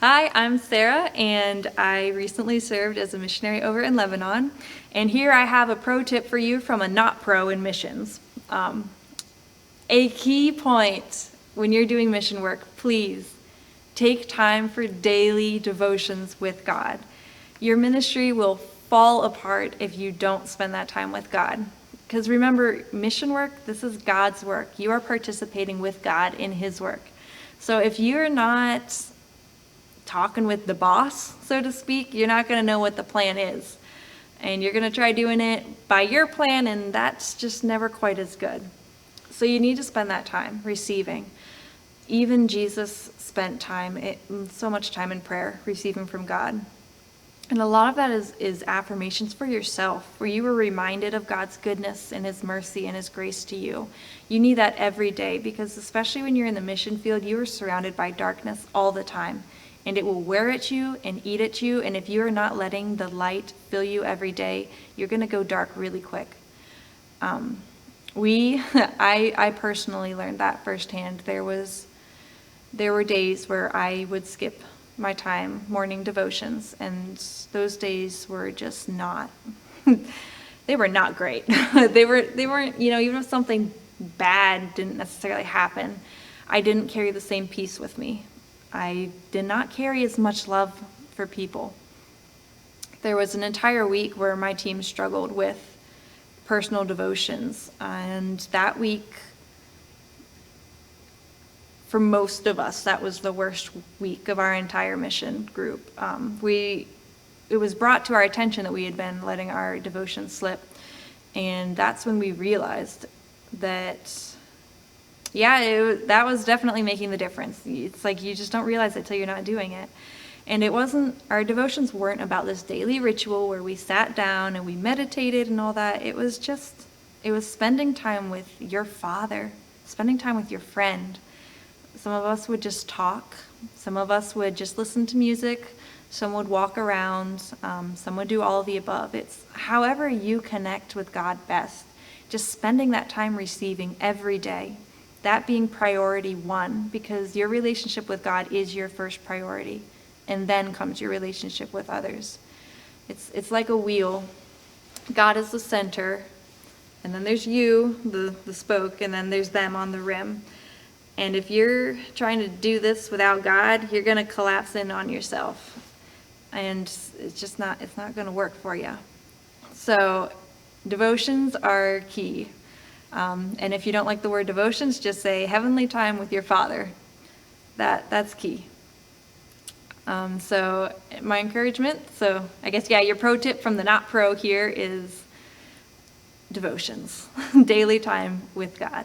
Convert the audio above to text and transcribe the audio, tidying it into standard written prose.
Hi, I'm Sarah, and I recently served as a missionary over in Lebanon. And here I have a pro tip for you from a not pro in missions. A key point when you're doing mission work, please take time for daily devotions with God. Your ministry will fall apart if you don't spend that time with God. Because remember, mission work, this is God's work. You are participating with God in His work. So if you're not talking with the boss, so to speak, you're not going to know what the plan is. And you're going to try doing it by your plan, and that's just never quite as good. So you need to spend that time receiving. Even Jesus spent so much time in prayer, receiving from God. And a lot of that is affirmations for yourself, where you were reminded of God's goodness and His mercy and His grace to you. You need that every day, because especially when you're in the mission field, you are surrounded by darkness all the time. And it will wear at you and eat at you. And if you are not letting the light fill you every day, you're going to go dark really quick. I personally learned that firsthand. There were days where I would skip my morning devotions, and those days were just not, they were not great. They weren't, even if something bad didn't necessarily happen, I didn't carry the same peace with me. I did not carry as much love for people. There was an entire week where my team struggled with personal devotions, and that week, for most of us, that was the worst week of our entire mission group. It was brought to our attention that we had been letting our devotion slip, and that's when we realized that that was definitely making the difference. It's like you just don't realize it till you're not doing it. And our devotions weren't about this daily ritual where we sat down and we meditated and all that. It was spending time with your Father, spending time with your friend. Some of us would just talk. Some of us would just listen to music. Some would walk around. Some would do all of the above. It's however you connect with God best. Just spending that time receiving every day. That being priority one, because your relationship with God is your first priority, and then comes your relationship with others. It's like a wheel. God is the center, and then there's you, the spoke, and then there's them on the rim. And if you're trying to do this without God, you're going to collapse in on yourself, and it's not going to work for you. So devotions are key. And if you don't like the word devotions, just say heavenly time with your Father. That's key. So my encouragement, I guess, your pro tip from the not pro here is devotions, daily time with God.